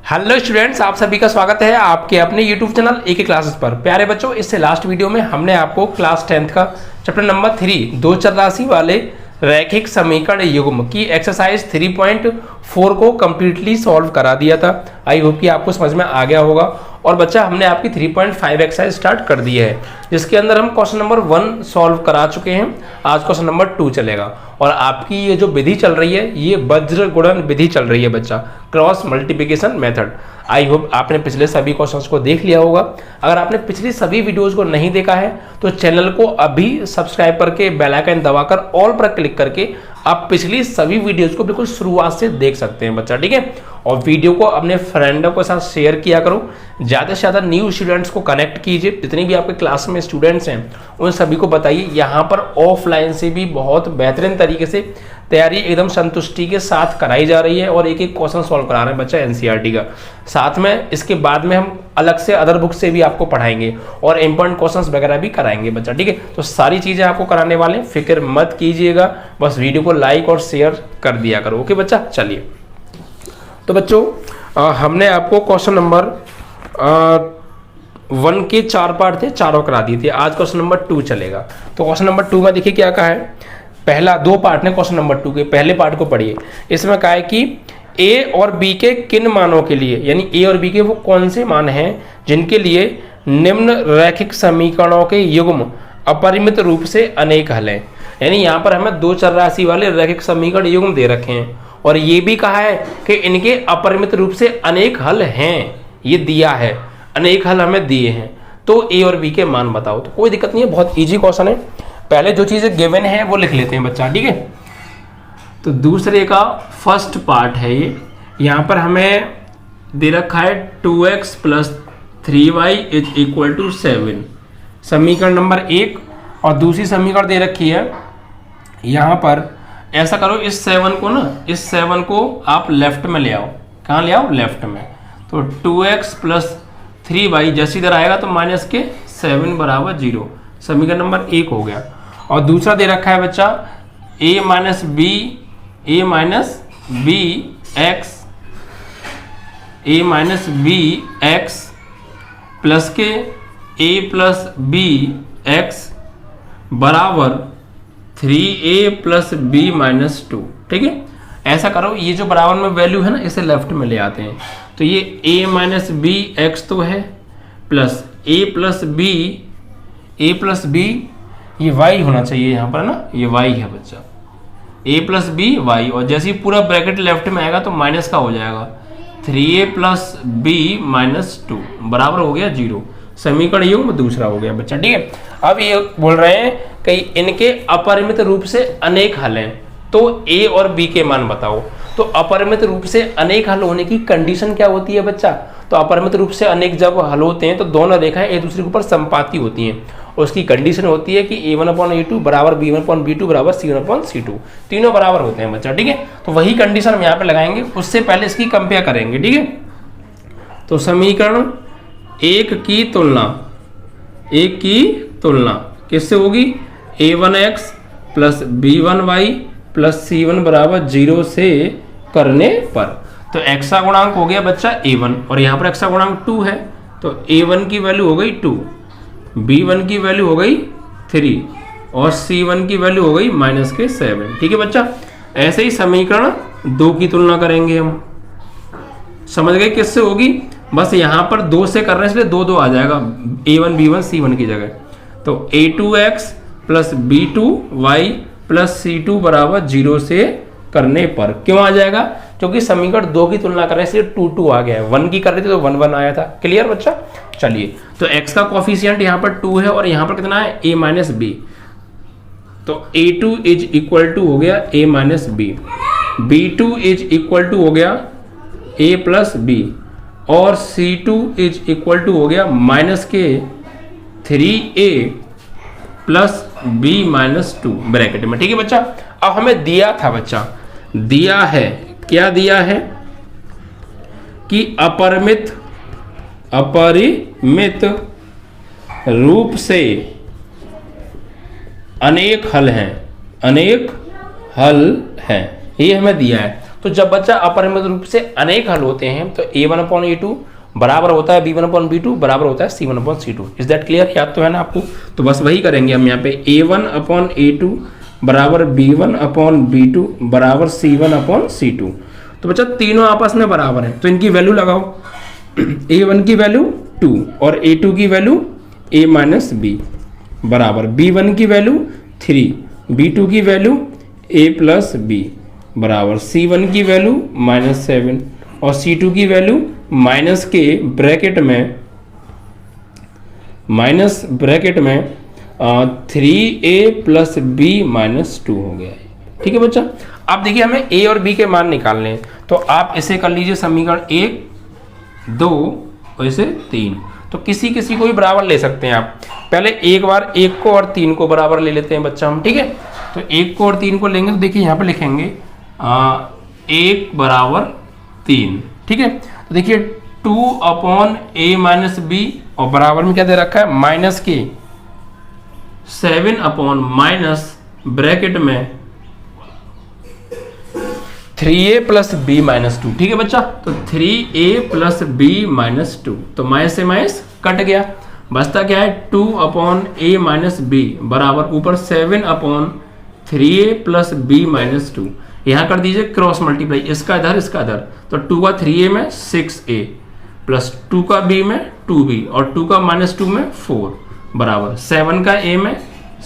Hello students, आप सभी का स्वागत है आपके अपने यूट्यूब चैनल एक क्लासेस पर। प्यारे बच्चों, इससे लास्ट वीडियो में हमने आपको क्लास 10th का चैप्टर नंबर 3 दो चर राशि वाले रैखिक समीकरण युग्म की एक्सरसाइज 3.4 को कंप्लीटली सॉल्व करा दिया था। आई होप कि आपको समझ में आ गया होगा। और बच्चा, हमने आपकी 3.5 एक्सरसाइज स्टार्ट कर दी है, जिसके अंदर हम क्वेश्चन नंबर 1 सॉल्व करा चुके हैं। आज क्वेश्चन नंबर 2 चलेगा। और आपकी ये जो विधि चल रही है, ये वज्र गुणन विधि चल रही है बच्चा, cross multiplication method. I hope आपने पिछले सभी क्वेश्चंस को देख लिया होगा। अगर आपने पिछली सभी वीडियोस को नहीं देखा है तो चैनल को अभी सब्सक्राइब करके बेल आइकन दबाकर ऑल पर क्लिक करके आप पिछली सभी वीडियोस को बिल्कुल शुरुआत से देख सकते हैं बच्चा, ठीक है। और वीडियो को अपने फ्रेंडों के साथ शेयर किया करो, ज़्यादा से ज़्यादा न्यू स्टूडेंट्स को कनेक्ट कीजिए। जितने भी आपके क्लास में स्टूडेंट्स हैं उन सभी को बताइए, यहाँ पर ऑफलाइन से भी बहुत बेहतरीन तरीके से तैयारी एकदम संतुष्टि के साथ कराई जा रही है और एक एक क्वेश्चन सॉल्व करा रहे हैं बच्चा एनसीईआरटी का। साथ में इसके बाद में हम अलग से अदर बुक से भी आपको पढ़ाएंगे और इंपॉर्टेंट क्वेश्चंस वगैरह भी कराएंगे बच्चा, ठीक है। तो सारी चीज़ें आपको कराने वाले हैं, फिक्र मत कीजिएगा, बस वीडियो को लाइक और शेयर कर दिया करो, ओके बच्चा। चलिए, तो बच्चों हमने आपको क्वेश्चन नंबर 1 के 4 पार्ट थे, चारों करा दिए थे। आज क्वेश्चन नंबर 2 चलेगा। तो क्वेश्चन नंबर 2 में देखिए क्या कहा है। पहला 2 पार्ट ने क्वेश्चन नंबर 2 के, पहले पार्ट को पढ़िए। इसमें कहा है कि ए और बी के किन मानों के लिए, यानी ए और बी के वो कौन से मान हैं जिनके लिए निम्न रैखिक समीकरणों के युग्म अपरिमित रूप से अनेक हल हैं। यानी यहाँ पर हमें दो चर राशि वाले रैखिक समीकरण युग्म दे रखे हैं और ये भी कहा है कि इनके अपरिमित रूप से अनेक हल हैं, ये दिया है, अनेक हल हमें दिए हैं। तो ए और बी के मान बताओ। तो कोई दिक्कत नहीं है, बहुत इजी क्वेश्चन है। पहले जो चीजें गिवन है वो लिख लेते हैं बच्चा, ठीक है। तो दूसरे का फर्स्ट पार्ट है ये। यहाँ पर हमें दे रखा है 2x + 3y = 7, समीकरण नंबर 1। और दूसरी समीकरण दे रखी है यहाँ पर, ऐसा करो इस 7 को ना, इस 7 को आप लेफ्ट में ले आओ। कहाँ ले आओ? लेफ्ट में। तो 2x + 3y जैसे इधर आएगा तो -7 = 0, समीकरण नंबर 1 हो गया। और दूसरा दे रखा है बच्चा a - b x प्लस के a + bx बराबर 3a + b - 2, ठीक है। ऐसा करो, ये जो बराबर में वैल्यू है ना, इसे लेफ्ट में ले आते हैं। तो ये a - bx तो है, प्लस a + b, ये y होना चाहिए यहाँ पर ना, ये y है बच्चा, a + b y। और जैसे ही पूरा ब्रैकेट लेफ्ट में आएगा तो माइनस का हो जाएगा, 3a + b - 2 बराबर हो गया 0। समीकरण युग्म दूसरा हो गया बच्चा, ठीक है। अब ये बोल रहे हैं कि इनके अपरिमित रूप से अनेक हल हैं, तो a और b के मान बताओ। तो अपरिमित रूप से अनेक हल होने की कंडीशन क्या होती है बच्चा? तो अपरिमित रूप से अनेक जब हल होते हैं तो दोनों रेखाएं एक दूसरे के ऊपर समपाती होती हैं। उसकी कंडीशन होती है कि a1/a2 = b1/b2 = c1/c2, तीनों बराबर होते हैं बच्चा, ठीक है। तो वही कंडीशन हम यहाँ पे लगाएंगे, उससे पहले इसकी कंपेयर करेंगे, ठीक है। तो समीकरण 1 की तुलना किससे होगी? a1x + b1y + c1 = 0 से करने पर। तो x का गुणांक हो गया बच्चा a1 और यहाँ पर x का गुणांक 2 है, तो a1 की वैल्यू हो गई 2, b1 की वैल्यू हो गई 3 और c1 की वैल्यू हो गई -7, ठीक है बच्चा। ऐसे ही समीकरण 2 की तुलना करेंगे हम। समझ गए किससे होगी? बस यहाँ पर 2 से कर रहे हैं इसलिए 2 आ जाएगा, a1 b1 c1 की जगह। तो a2x + b2y + c2 = 0 से करने पर। क्यों आ जाएगा? क्योंकि समीकरण 2 की तुलना कर रहे हैं इसलिए 2 आ गया है। 1 की कर रहे थे तो 1 आया था। क्लियर बच्चा? चलिए, तो x का कोफिशिएंट यहाँ पर 2 है और यहाँ पर कितना है? a - b। तो a2 = हो गया a - b, b2 = हो गया a + b और c2 = हो गया -3a + b - 2 ब्रैकेट में, ठीक है बच्चा। अब हमें दिया था बच्चा, दिया है, क्या दिया है कि अपरिमित रूप से अनेक हल हैं, ये हमें दिया है। तो जब बच्चा अपरिमित रूप से अनेक हल होते हैं तो a1/a2 बराबर होता है b1/b2 बराबर होता है c1/c2। Is that clear? याद तो है ना आपको? तो बस वही करेंगे हम यहाँ पे a1/a2 बराबर b1/b2 बराबर c1/c2। तो बच्चा तीनों आपस में बराबर है तो इनकी वैल्यू लगाओ। a1 की वैल्यू 2 और a2 की वैल्यू a माइनस b बराबर b1 की वैल्यू 3, b2 की वैल्यू a प्लस b बराबर c1 की वैल्यू -7 और c2 की वैल्यू माइनस के ब्रैकेट में 3a प्लस b -2 हो गया। ठीक है बच्चा? अब देखिए हमें a और b के मान निकालने हैं तो आप इसे कर लीजिए समीकरण 1, 2 और इसे 3। तो किसी किसी को भी बराबर ले सकते हैं आप। पहले एक बार 1 को और 3 को बराबर ले लेते हैं बच्चा हम। ठीक है? तो 1 को और 3 को लेंगे तो देखिए यहाँ पे लिखेंगे 1 बराबर 3। ठीक है? तो देखिए 2/a माइनस b और बराबर में क्या दे रखा है माइनस के 7 अपॉन माइनस ब्रैकेट में 3a प्लस b -2। ठीक है बच्चा? तो 3a प्लस b -2 तो माइनस से माइनस कट गया, बचता क्या है 2/a माइनस b बराबर ऊपर 7 अपॉन 3a प्लस b -2। यहाँ कर दीजिए क्रॉस मल्टीप्लाई, इसका इधर इसका इधर, तो 2 का 3a में 6a प्लस 2 का b में 2b और 2 का -2 में 4 बराबर 7 का a में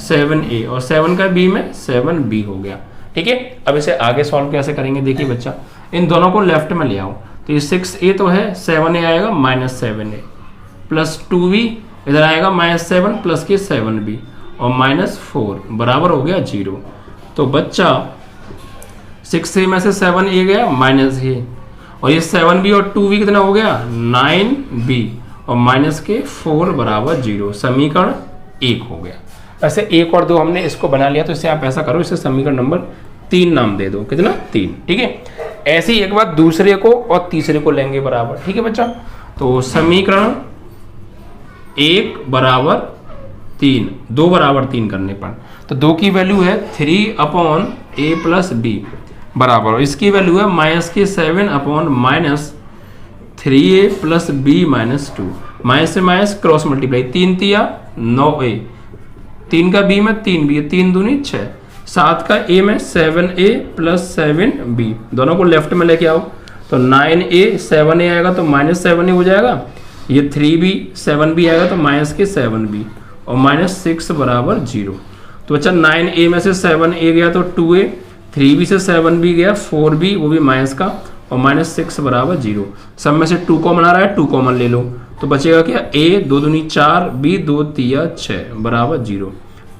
7a और 7 का b में 7b हो गया। ठीक है? अब इसे आगे सॉल्व कैसे करेंगे देखिए बच्चा, इन दोनों को लेफ्ट में ले आओ तो ये 6a तो है, 7a आएगा -7a प्लस 2b इधर आएगा -7 प्लस के 7b और -4 बराबर हो गया 0। तो बच्चा 6a में से 7a गया -a और ये 7b और 2b कितना हो गया 9b और माइनस के 4 बराबर 0। समीकरण 1 हो गया। ऐसे 1 और 2 हमने इसको बना लिया तो इसे आप ऐसा करो, इसे समीकरण नंबर 3 नाम दे दो। कितना? 3। ठीक है? ऐसे ही एक बार दूसरे को और तीसरे को लेंगे बराबर। ठीक है बच्चा? तो समीकरण 1 बराबर 3, 2 बराबर 3 करने पर तो 2 की वैल्यू है 3/a प्लस b बराबर और इसकी वैल्यू है माइनस के 7 upon minus 3a plus b -2। Minus से माइनस क्रॉस मल्टीप्लाई, 3 तिया 9a, 3 का b में 3b, 3 दूनी 6, 7 का a में 7a प्लस 7b, दोनों को लेफ्ट में लेके आओ तो 9a 7a आएगा तो -7a हो जाएगा, ये 3b 7b आएगा तो माइनस के 7b और -6 बराबर 0। तो बच्चा 9a में से 7a गया तो 2a, 3b से 7b गया 4b वो भी माइनस का और -6 बराबर 0। सब में से 2 कॉमन आ रहा है, 2 कॉमन ले लो तो बचेगा क्या a 2 दूनी 4, b 2 तिया 6 बराबर 0।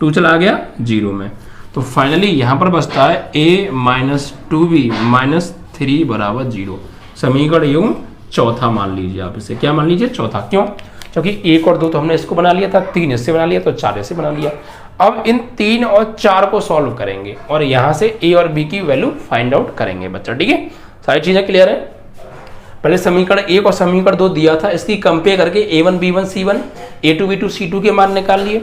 2 चला गया 0 में तो फाइनली यहाँ पर बचता है a माइनस 2b माइनस 3 बराबर 0। समीकरण यूं चौथा मान लीजिए आप इसे। क्या मान लीजिए? चौथा। क्यों? क्योंकि 1 और 2 तो हमने इसको बना लिया था, 3 इससे बना लिया तो 4 इससे बना लिया। अब इन 3 और 4 को सॉल्व करेंगे और यहाँ से a और b की वैल्यू फाइंड आउट करेंगे बच्चा। ठीक है? सारी चीजें क्लियर है? पहले समीकरण 1 और समीकरण 2 दिया था, इसकी कंपेयर करके a1 b1 c1 a2 b2 c2 के मान निकाल लिए।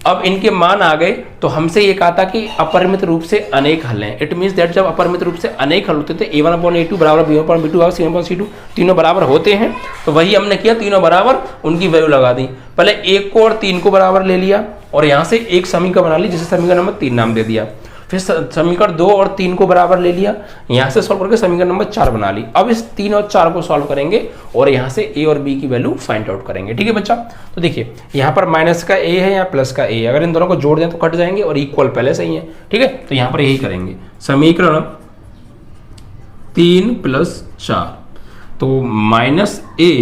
अब इनके मान आ गए तो हमसे ये कहा था कि अपरिमित रूप से अनेक हल हैं। इट मीन्स दैट जब अपरिमित रूप से अनेक हल होते थे a1/a2 बराबर b1/b2 बराबर c1/c2 तीनों बराबर होते हैं तो वही हमने किया, तीनों बराबर उनकी वैल्यू लगा दी। पहले 1 को और 3 को बराबर ले लिया और यहाँ से एक समीकरण बना ली जिसे समीकरण नंबर 3 नाम दे दिया। फिर समीकरण 2 और 3 को बराबर ले लिया, यहाँ से सॉल्व करके समीकरण नंबर 4 बना ली। अब इस 3 और 4 को सॉल्व करेंगे और यहाँ से a और b की वैल्यू फाइंड आउट करेंगे। ठीक है बच्चा? तो देखिए यहाँ पर माइनस का a है, यहाँ प्लस का a है, अगर इन दोनों को जोड़ दें तो कट जाएंगे और इक्वल पहले से ही है। ठीक है? तो यहाँ पर यही करेंगे। समीकरण 3 + 4 तो -a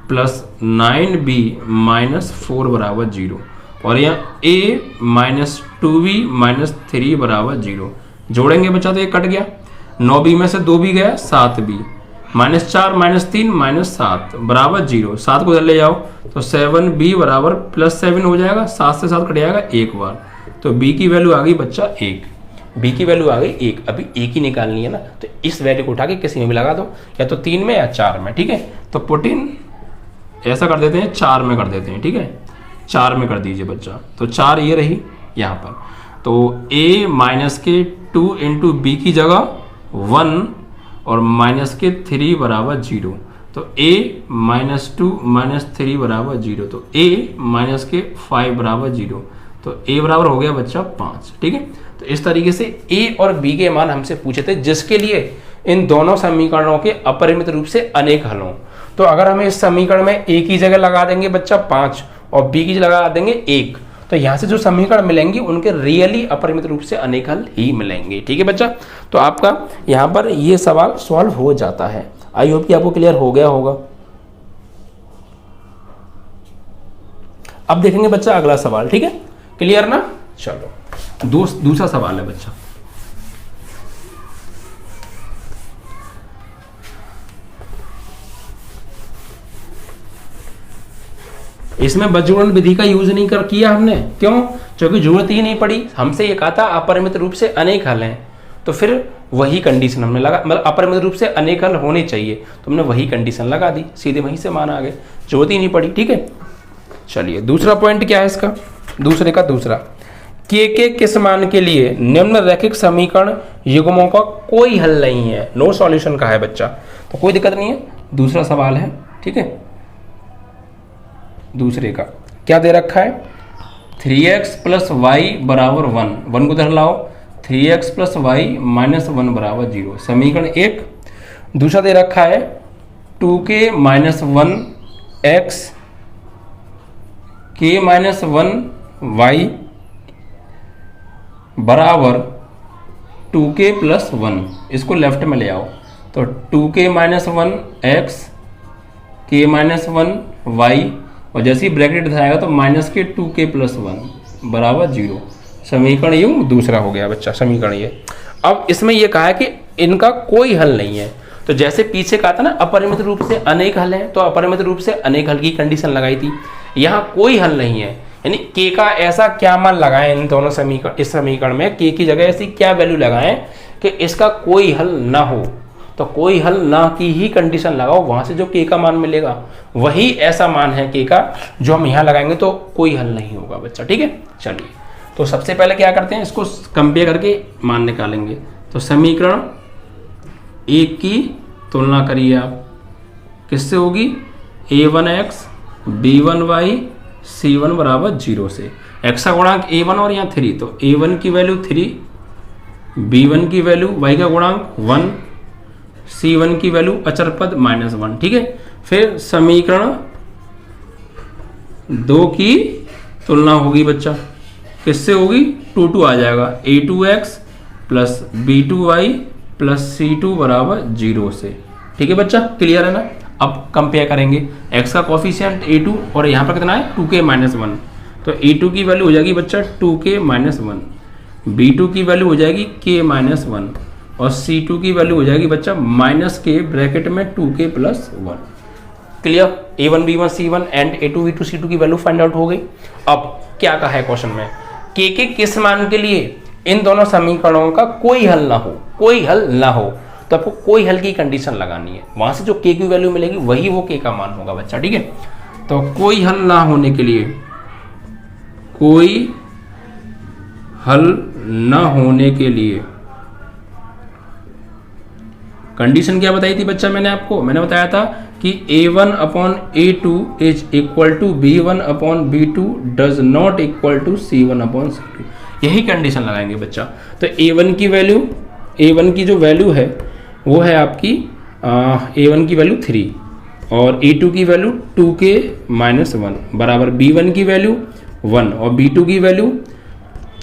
प्लस 9b -4 बराबर 0 और यहाँ a -2b -3 बराबर 0 जोड़ेंगे बच्चा तो ये कट गया, 9b में से 2b गया 7b -4 -3 -7 बराबर 0। 7 को इधर ले जाओ तो 7b बराबर +7 हो जाएगा, 7 से 7 कट जाएगा एक बार तो b की वैल्यू आ गई बच्चा 1। b की वैल्यू आ गई 1। अभी a की निकालनी है ना तो इस वैल्यू को उठा के किसी में भी लगा दो, या तो 3 में या 4 में। ठीक है? तो पुट इन ऐसा कर देते हैं, 4 में कर देते हैं। ठीक है? 4 में कर दीजिए बच्चा तो 4 ये रही यहाँ पर, तो a माइनस के 2 इंटू बी की जगह 1 और माइनस के 3 बराबर 0, तो a माइनस 2 माइनस 3 बराबर 0, तो a माइनस के 5 बराबर 0, तो a बराबर हो गया बच्चा 5। ठीक है, तो इस तरीके से a और b के मान हमसे पूछे थे, जिसके लिए इन दोनों समीकरणों के अपरिमित रूप से अनेक हल हों। तो अगर हमें इस समीकरण में a की जगह लगा देंगे बच्चा 5 और b की जगह लगा देंगे 1, तो यहाँ से जो समीकरण मिलेंगे उनके रियली अपरिमित रूप से अनेक हल ही मिलेंगे। ठीक है बच्चा, तो आपका यहाँ पर ये सवाल सॉल्व हो जाता है। आई होप कि आपको क्लियर हो गया होगा। अब देखेंगे बच्चा अगला सवाल। ठीक है, क्लियर ना? चलो दूसरा सवाल है बच्चा। इसमें बज्रगुणन विधि का यूज नहीं किया हमने, क्यों? क्योंकि जरूरत ही नहीं पड़ी। हमसे ये कहा था अपरिमित रूप से अनेक हल हैं, तो फिर वही कंडीशन हमने लगा, मतलब अपरिमित रूप से अनेक हल होने चाहिए, तो हमने वही कंडीशन लगा दी, सीधे वहीं से मान आ गए, जरूरत ही नहीं पड़ी। ठीक है, चलिए दूसरा पॉइंट क्या है इसका, दूसरे का दूसरा, के किस मान के लिए निम्न रैखिक समीकरण युग्मों का कोई हल नहीं है, नो सॉल्यूशन का है बच्चा, तो कोई दिक्कत नहीं है। दूसरा सवाल है, ठीक है, दूसरे का क्या दे रखा है, 3x प्लस वाई बराबर 1 को इधर लाओ, 3x प्लस वाई माइनस 1 बराबर 0, समीकरण 1। दूसरा दे रखा है 2k minus 1 x k minus 1 y बराबर 2k प्लस 1, इसको लेफ्ट में ले आओ, तो 2k minus 1 x k minus 1 y, और जैसे ही ब्रैकेट दिखाएगा तो माइनस के 2k प्लस 1 बराबर 0, समीकरण यूं दूसरा हो गया बच्चा, समीकरण ये। अब इसमें ये कहा है कि इनका कोई हल नहीं है, तो जैसे पीछे कहा था ना अपरिमित रूप से अनेक हल हैं, तो अपरिमित रूप से अनेक हल की कंडीशन लगाई थी, यहाँ कोई हल नहीं है, यानी के का ऐसा क्या मान लगाएं इन दोनों समीकरण, इस समीकरण में के की जगह ऐसी क्या वैल्यू लगाएं कि इसका कोई हल ना हो, तो कोई हल ना की ही कंडीशन लगाओ, वहां से जो के का मान मिलेगा वही ऐसा मान है के का जो हम यहाँ लगाएंगे तो कोई हल नहीं होगा बच्चा। ठीक है, चलिए तो सबसे पहले क्या करते हैं, इसको कंपेयर करके मान निकालेंगे। तो समीकरण 1 की तुलना करिए आप, किससे होगी, a1x b1y c1 बराबर 0 से, x का गुणांक a1 और यहाँ 3, तो a1 की वैल्यू 3, b1 की वैल्यू y का गुणांक 1, c1 की वैल्यू अचर पद -1। ठीक है, फिर समीकरण 2 की तुलना होगी बच्चा, किससे होगी, 2 आ जाएगा, a2x plus b2y plus c2 बराबर 0 से। ठीक है बच्चा, क्लियर है ना? अब कंपेयर करेंगे, x का कॉफिशिएंट a2 और यहाँ पर कितना है 2k माइनस 1, तो a2 की वैल्यू हो जाएगी बच्चा 2k माइनस 1, b2 की वैल्यू हो जाएगी k माइनस 1, और c2 की वैल्यू हो जाएगी बच्चा माइनस के ब्रैकेट में 2k plus 1। Clear, a1 b1 c1 and a2 b2 c2 की वैल्यू फाइंड आउट हो गई। अब क्या कहा है क्वेश्चन में, के किस मान के लिए इन दोनों समीकरणों का कोई हल ना हो, कोई हल ना हो, तो आपको कोई हल की कंडीशन लगानी है, वहां से जो के की वैल्यू मिलेगी वही वो के का मान होगा बच्चा। ठीक है, तो कोई हल ना होने के लिए, कोई हल ना होने के लिए कंडीशन क्या बताई थी बच्चा, मैंने बताया था कि a1 upon a2 is equal to b1 upon b2 does not equal to c1 upon c2, यही कंडीशन लगाएंगे बच्चा। तो a1 की जो वैल्यू है वो है आपकी a1 की वैल्यू 3 और a2 की वैल्यू 2k माइनस 1 बराबर b1 की वैल्यू 1 और b2 की वैल्यू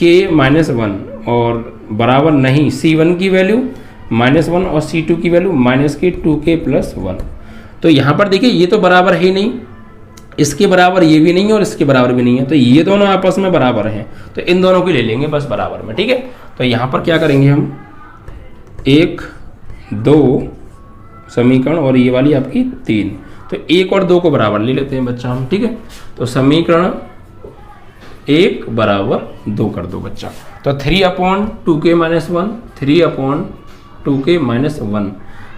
k माइनस 1 और बराबर नहीं c1 की वैल्यू -1 और c2 की वैल्यू माइनस के 2k प्लस 1। तो यहाँ पर देखिए ये तो बराबर है ही नहीं, इसके बराबर ये भी नहीं है और इसके बराबर भी नहीं है, तो ये दोनों आपस में बराबर हैं, तो इन दोनों को ले लेंगे बस बराबर में। ठीक है, तो यहाँ पर क्या करेंगे हम, 1 2 समीकरण और ये वाली आपकी 3, तो 1 और 2 को बराबर ले लेते हैं बच्चा हम। ठीक है, तो समीकरण 1 बराबर 2 कर दो बच्चा, तो 3 upon 2k minus 1, 3 upon 2k minus 1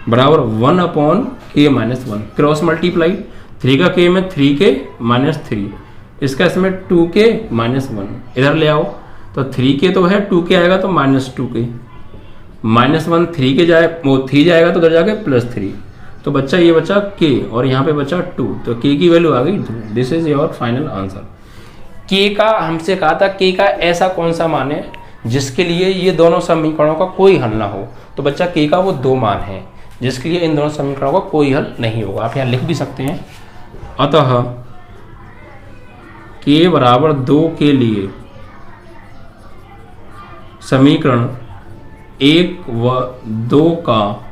बराबर 1 upon k minus 1, cross multiply, 3 का k में 3k माइनस 3, इसका इसमें 2k माइनस 1 इधर ले आओ, तो 3k तो है 2k आएगा तो माइनस 2k, -1 3 के जाए, वो 3 जाएगा तो उधर जाके +3, तो बच्चा ये बचा k और यहाँ पे बचा 2, तो k की वैल्यू आ गई 2। This is your final answer. k का हमसे कहा था k का ऐसा कौन सा मान है जिसके लिए ये दोनों समीकरणों का कोई हल ना हो, तो बच्चा k का वो 2 मान है जिसके लिए इन दोनों समीकरणों का कोई हल नहीं होगा। आप यहाँ लिख भी सकते हैं, अतः k बराबर 2 के लिए समीकरण 1 व 2 का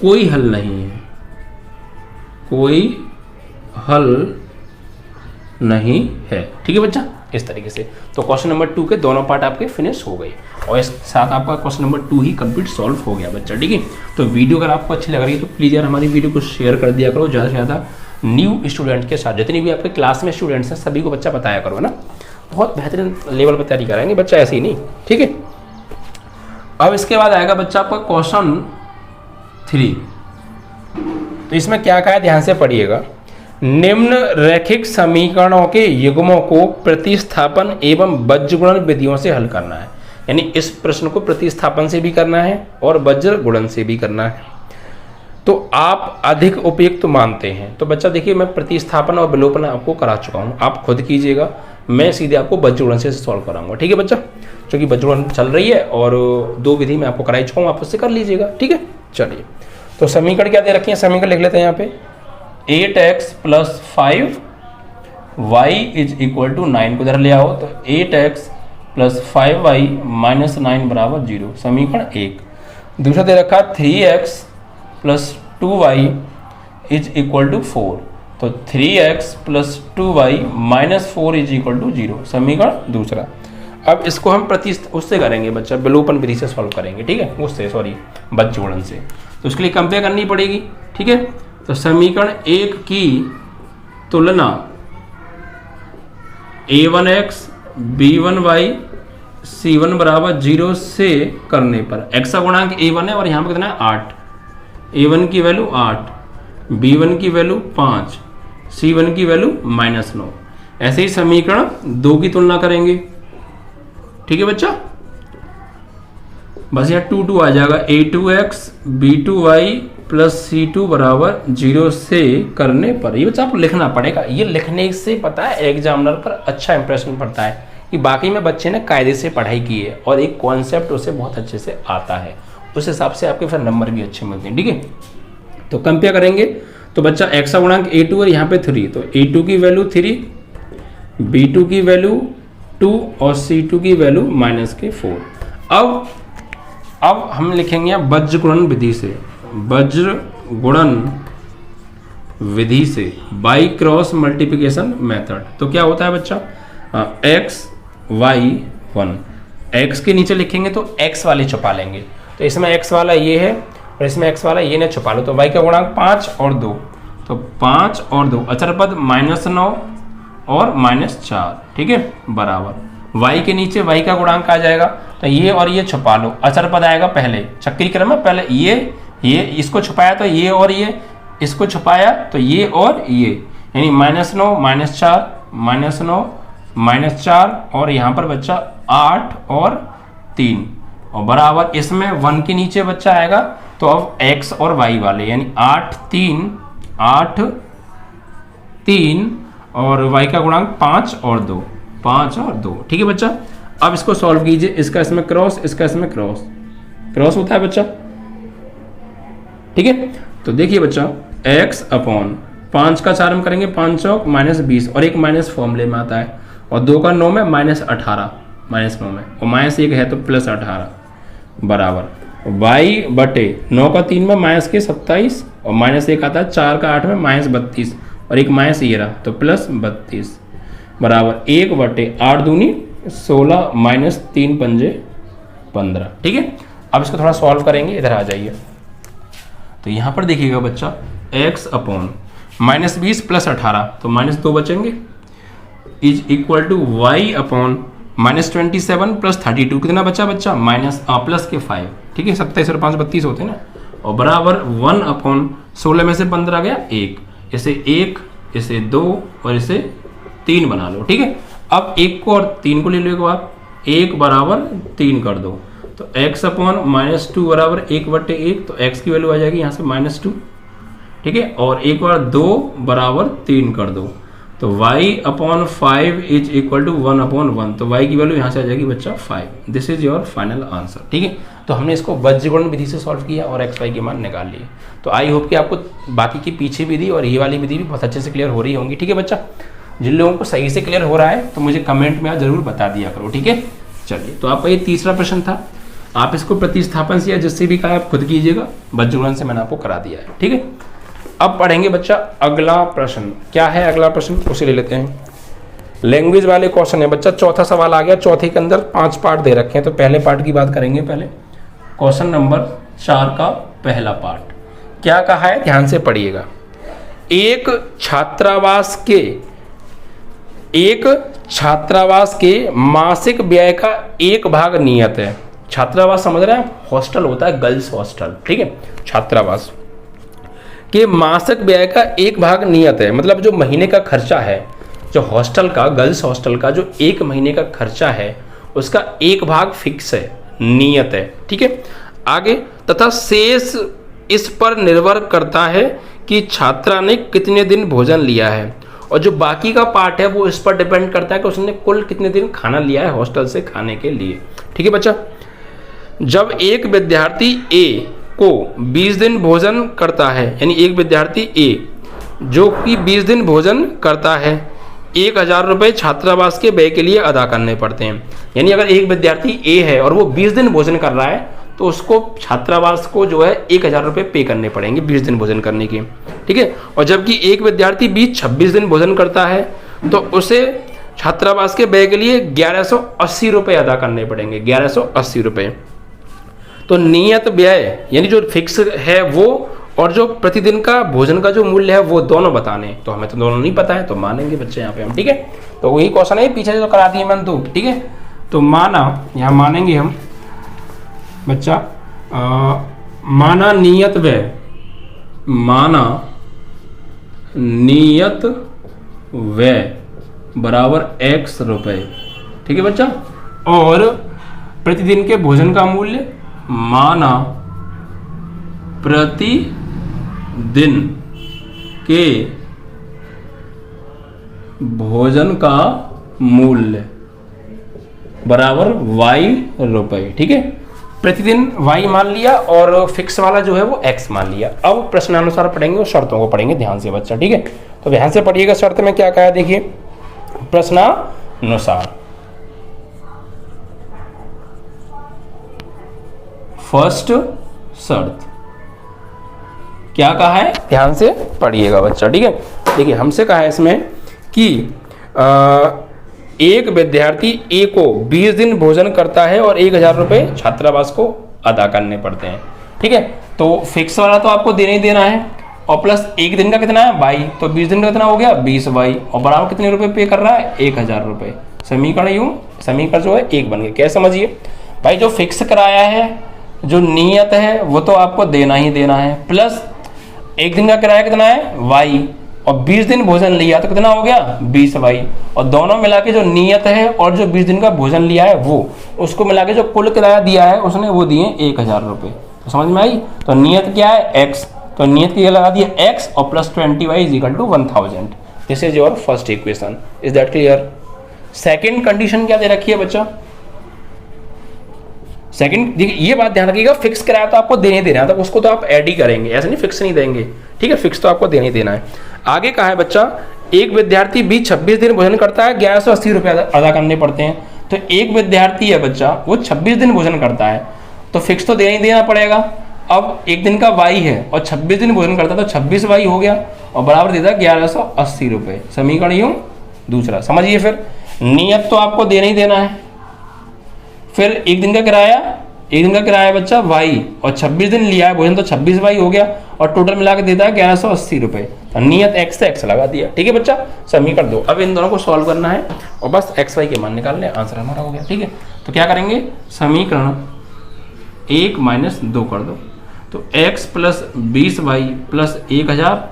कोई हल नहीं है, कोई हल नहीं है। ठीक है बच्चा, इस तरीके से तो क्वेश्चन नंबर 2 के दोनों पार्ट आपके फिनिश हो गए और इस साथ आपका क्वेश्चन नंबर 2 ही कंप्लीट सॉल्व हो गया बच्चा। ठीक है, तो वीडियो अगर आपको अच्छी लग रही है तो प्लीज़ यार हमारी वीडियो को शेयर कर दिया करो ज़्यादा से ज़्यादा न्यू स्टूडेंट के साथ। जितनी भी आपके क्लास में स्टूडेंट्स हैं सभी को बच्चा बताया करो, है ना। बहुत बेहतरीन लेवल पर तैयारी कराएंगे बच्चा, ऐसे ही नहीं। ठीक है, अब इसके बाद आएगा बच्चा आपका क्वेश्चन 3। तो इसमें क्या कहा है ध्यान से पढ़िएगा। निम्न रैखिक समीकरणों के युग्मों को प्रतिस्थापन एवं बीजगुणन विधियों से हल करना है। यानी इस प्रश्न को प्रतिस्थापन से भी करना है और बीजगुणन गुणन से भी करना है, तो आप अधिक उपयुक्त मानते हैं। तो बच्चा देखिए, मैं प्रतिस्थापन और विलोपन आपको करा चुका हूँ, आप खुद कीजिएगा, मैं सीधे आपको बीजगुणन से सॉल्व कराऊंगा। ठीक है बच्चा, क्योंकि बीजगुणन चल रही है और 2 विधि में आपको कराई चुका हूँ, आप उससे कर लीजिएगा। ठीक है, चलिए तो समीकरण क्या दे रखे हैं, समीकरण लिख लेते हैं यहाँ पे 8x + 5y = 9 को इधर ले आओ, तो 8x + 5y - 9 = 0, समीकरण 1। दूसरा दे रखा 3x + 2y = 4, तो 3x + 2y - 4 = 0, समीकरण दूसरा। अब इसको हम उससे करेंगे बच्चा, विलोपन विधि से सॉल्व करेंगे। ठीक है, उससे सॉरी बीजगुणन से, तो उसके लिए कंपेयर करनी पड़ेगी। ठीक है, तो समीकरण 1 की तुलना a1x b1y c1 = 0 से करने पर, x का गुणांक a1 है और यहाँ पे कितना है 8, a1 की वैल्यू 8, b1 की वैल्यू 5, c1 की वैल्यू -9। ऐसे ही समीकरण 2 की तुलना करेंगे। ठीक है बच्चा, बस यहाँ 2 आ जाएगा, a2x b2y + c2 = 0 से करने पर। ये बच्चा आपको लिखना पड़ेगा, ये लिखने से पता है एग्जामिनर पर अच्छा इंप्रेशन पड़ता है कि बाकी में बच्चे ने कायदे से पढ़ाई की है और एक कॉन्सेप्ट उसे बहुत अच्छे से आता है, उस हिसाब से आपके फिर नंबर भी अच्छे मिलते हैं। ठीक है, तो कंपेयर करेंगे तो बच्चा x का गुणांक a2 और यहाँ पे 3, तो a2 की वैल्यू 3, b2 की वैल्यू 2 और c2 की वैल्यू -4। अब हम लिखेंगे बीजगुणन विधि से, बीजगुणन विधि से बाई क्रॉस मल्टीप्लिकेशन मेथड। तो क्या होता है बच्चा, x y 1, x के नीचे लिखेंगे तो x वाले छुपा लेंगे, तो इसमें x वाला ये है और इसमें x वाला ये ने छुपा लो, तो y का गुणांक 5 और 2, तो 5 और 2 अचर पद -9 और -4। ठीक है, बराबर y के नीचे y का गुणांक आ जाएगा, तो ये और ये छुपा लो, अचर पद आएगा पहले, चक्री क्रम में पहले ये इसको छुपाया तो ये और ये, इसको छुपाया तो ये और ये, यानी -9 -4 -4 और यहाँ पर बच्चा 8 और 3 और बराबर इसमें 1 के नीचे बच्चा आएगा, तो अब x और y वाले यानी 8 3 और y का गुणांक 5 और 2। ठीक है बच्चा, अब इसको सॉल्व कीजिए, इसका इसमें क्रॉस, इसका इसमें क्रॉस होता है बच्चा। ठीक है, तो देखिए बच्चा x/5 का 4 हम करेंगे 5 चौक -20 और एक माइनस फॉर्मूले में आता है और 2 का 9 में -18 -9 में और -1 है तो +18 बराबर y/9 का 3 में -27 और -1 आता है 4 का 8 में -32 और एक माइनस ये रहा तो +32 बराबर 1/8 दूनी 16 -3 पंजे 15। ठीक है, अब इसको थोड़ा सॉल्व करेंगे, इधर आ जाइए। तो यहाँ पर देखिएगा बच्चा x/-20 + 18 तो -2 बचेंगे इज इक्वल टू y/-27 + 32 कितना बचा बच्चा प्लस के 5। ठीक है, 27 और 5 32 होते हैं ना, और बराबर 1/16 में से 15 गया 1, इसे 1 इसे 2 और इसे 3 बना लो। ठीक है, अब 1 को और 3 को ले लो, एक बार 1 = 3 कर दो तो x अपॉन -2 बराबर 1/1, तो x की वैल्यू आ जाएगी यहाँ से -2, ठीक है। और एक बार 2 बराबर 3 कर दो, तो y upon 5 is equal to 1/1, तो y की वैल्यू यहाँ से आ जाएगी बच्चा 5। This is your final answer, ठीक है। तो हमने इसको बीजगणित विधि से सॉल्व किया और x y के मान निकाल लिए। तो आई होप कि आपको बाकी की पीछे विधि और ये वाली विधि भी बहुत अच्छे से क्लियर हो रही होंगी, ठीक है बच्चा। जिन लोगों को सही से क्लियर हो रहा है तो मुझे कमेंट में जरूर बता दिया करो, ठीक है। चलिए, तो आपका ये तीसरा प्रश्न था। आप इसको प्रतिस्थापन से या जिससे भी कहा आप खुद कीजिएगा, बीजगणित से मैंने आपको करा दिया है, ठीक है। अब पढ़ेंगे बच्चा अगला प्रश्न। क्या है अगला प्रश्न, उसे ले लेते हैं। लैंग्वेज वाले क्वेश्चन है बच्चा, चौथा सवाल आ गया। चौथे के अंदर 5 पार्ट दे रखे हैं, तो पहले पार्ट की बात करेंगे। पहले क्वेश्चन नंबर 4 का पहला पार्ट क्या कहा है, ध्यान से पढ़िएगा। एक छात्रावास के मासिक व्यय का 1 भाग नियत है। छात्रावास समझ रहे हैं, हॉस्टल होता है, गर्ल्स हॉस्टल, ठीक है। छात्रावास के मासिक व्यय का 1 भाग नियत है, मतलब जो महीने का खर्चा है, जो हॉस्टल का, गर्ल्स हॉस्टल का जो 1 महीने का खर्चा है, उसका 1 भाग फिक्स है, नियत है, ठीक है। आगे, तथा शेष इस पर निर्भर करता है कि छात्रा ने कितने दिन भोजन लिया है, और जो बाकी का पार्ट है वो इस पर डिपेंड करता है कि उसने कुल कितने दिन खाना लिया है हॉस्टल से खाने के लिए, ठीक है बच्चा। जब एक विद्यार्थी ए को 20 दिन भोजन करता है, यानी एक विद्यार्थी ए जो कि 20 दिन भोजन करता है, 1000 रुपये छात्रावास के व्यय के लिए अदा करने पड़ते हैं। यानी अगर एक विद्यार्थी ए है और वो 20 दिन भोजन कर रहा है, तो उसको छात्रावास को जो है 1000 रुपये पे करने पड़ेंगे 20 दिन भोजन करने के, ठीक है। और जबकि एक विद्यार्थी बी 26 दिन भोजन करता है, तो उसे छात्रावास के व्यय के लिए 1180 रुपये अदा करने पड़ेंगे, 1180 रुपये। तो नियत व्यय यानी जो फिक्स है वो, और जो प्रतिदिन का भोजन का जो मूल्य है वो दोनों बताने। तो हमें तो दोनों नहीं पता है, तो मानेंगे बच्चे यहाँ पे हम, ठीक है। तो वही क्वेश्चन है, पीछे जो करा दिए मैंने, तो ठीक है। तो माना, यहाँ मानेंगे हम बच्चा, माना नियत व्यय, माना नियत व्यय बराबर x रुपये, ठीक है बच्चा। और प्रतिदिन के भोजन का मूल्य, माना प्रतिदिन के भोजन का मूल्य बराबर y रुपये, ठीक है। प्रतिदिन y मान लिया और फिक्स वाला जो है वो x मान लिया। अब प्रश्नानुसार पढ़ेंगे और शर्तों को पढ़ेंगे ध्यान से बच्चा, ठीक है। तो ध्यान से पढ़िएगा, शर्त में क्या कहा है देखिए। प्रश्नानुसार फर्स्ट शर्त क्या कहा है, ध्यान से पढ़िएगा बच्चा, ठीक है। देखिए हमसे कहा है इसमें कि एक विद्यार्थी ए को 20 दिन भोजन करता है और 1000 रुपये छात्रावास को अदा करने पड़ते हैं, ठीक है। तो फिक्स वाला तो आपको देना ही देना है, और प्लस एक दिन का कितना है y, तो 20 दिन का कितना हो गया 20y, और बराबर कितने रुपए पे कर रहा है 1000 रुपये। समीकरण जो है 1 बन गया। क्या समझिए भाई, जो फिक्स कराया है, जो नियत है, वो तो आपको देना ही देना है, प्लस एक दिन का किराया कितना है y, और 20 दिन भोजन लिया तो कितना हो गया 20y, और दोनों मिला के जो नियत है और जो 20 दिन का भोजन लिया है वो, उसको मिला के जो कुल किराया दिया है उसने वो दिए 1000 रुपये। तो समझ में आई। तो नियत क्या है x, तो नियत की लगा दिया x और plus 20y is equal to 1000। This is your first equation. Is that clear. Second condition क्या दे रखी है बच्चा, सेकंड देखिए, ये बात ध्यान रखिएगा, फिक्स किराया तो आपको देने देना है, तो उसको तो आप ऐड ही करेंगे, ऐसा नहीं फिक्स नहीं देंगे, ठीक है। फिक्स तो आपको देना ही देना है। आगे कहा है बच्चा, एक विद्यार्थी भी 26 दिन भोजन करता है, 1180 रुपये अदा करने पड़ते हैं। तो एक विद्यार्थी है बच्चा, वो 26 दिन भोजन करता है, तो फिक्स तो देना ही देना पड़ेगा। अब एक दिन का y है और 26 दिन भोजन करता है, तो 26y हो गया और बराबर देता 1180 रुपये। समीकरण यूं दूसरा समझिए। फिर नियत तो आपको देना ही देना है, फिर एक दिन का किराया बच्चा y, और 26 दिन लिया है भोजन, तो 26y हो गया, और टोटल मिला के देता है 1180 रुपये। तो नियत x से x लगा दिया, ठीक है बच्चा। समीकरण 2। अब इन दोनों को सॉल्व करना है और बस x y के मान निकालने, आंसर हमारा हो गया, ठीक है। तो क्या करेंगे, समीकरण 1 - 2 कर दो, तो x प्लस 20y प्लस 1000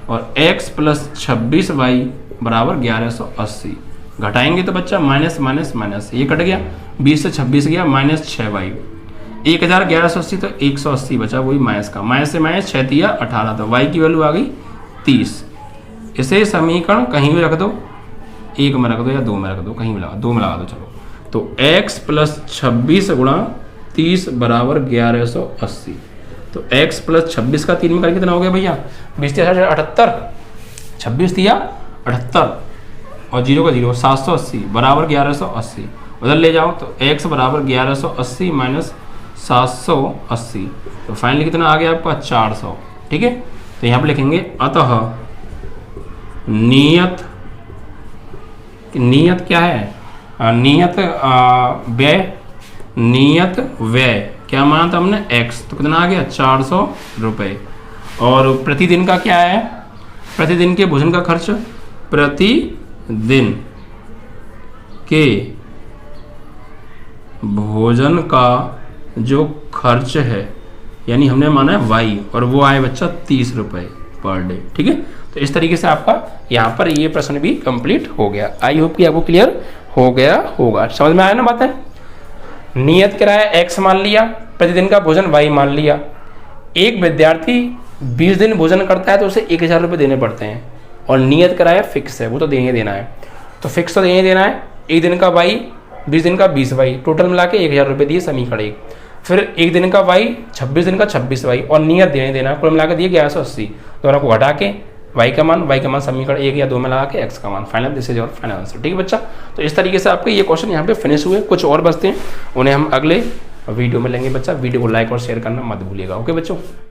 और x प्लस 26y बराबर 1180। घटाएंगे तो बच्चा माइनस माइनस माइनस, ये कट गया, 20 से 26 गया, -6y 1180 तो 180 बचा, वही माइनस का, माइनस से माइनस 6 दिया 18, तो y की वैल्यू आ गई 30। इसे समीकरण कहीं भी रख दो, 1 में रख दो या 2 में रख दो, कहीं भी लगा, 2 में लगा दो चलो। तो x प्लस 26 गुणा 30 बराबर 1180। तो x प्लस 26 का 3 में करके कितना हो गया भैया, 20 दिया 78, 26 दिया 78 और 0 का 0, 780 बराबर 1180। उधर ले जाओ तो x बराबर 1180 माइनस 780, तो फाइनली कितना आ गया आपका 400। ठीक है, तो यहाँ पर लिखेंगे अतः नियत क्या है, नियत व्यय, नियत व्यय क्या माना था हमने x, तो कितना आ गया 400 रुपये। और प्रतिदिन का क्या है, प्रतिदिन के भोजन का खर्च, प्रतिदिन के भोजन का जो खर्च है यानी हमने माना है y, और वो आए बच्चा 30 रुपये पर डे। ठीक है, तो इस तरीके से आपका यहाँ पर ये प्रश्न भी कंप्लीट हो गया। आई होप कि आपको क्लियर हो गया होगा, समझ में आया ना बात है। नियत किराया x मान लिया, प्रतिदिन का भोजन y मान लिया। एक विद्यार्थी 20 दिन भोजन करता है तो उसे 1000 रुपये देने पड़ते हैं, और नियत किराया फिक्स है, वो तो देने देना है, तो फिक्स तो देने देना है। एक दिन का y, 20 दिन का 20y, टोटल मिला के 1000 रुपये दिए समीकरण 1। फिर एक दिन का y, 26 दिन का 26y, और नियत देने देना, कुल मिला के दिए 1180। दोनों को घटा के y का मान समीकरण 1 या 2 में लगा के x का मान, final this is your final answer. ठीक है बच्चा, तो इस तरीके से आपके ये क्वेश्चन यहाँ पे फिनिश हुए। कुछ और बचते हैं, उन्हें हम अगले वीडियो में लेंगे बच्चा। वीडियो को लाइक और शेयर करना मत भूलिएगा। ओके बच्चों।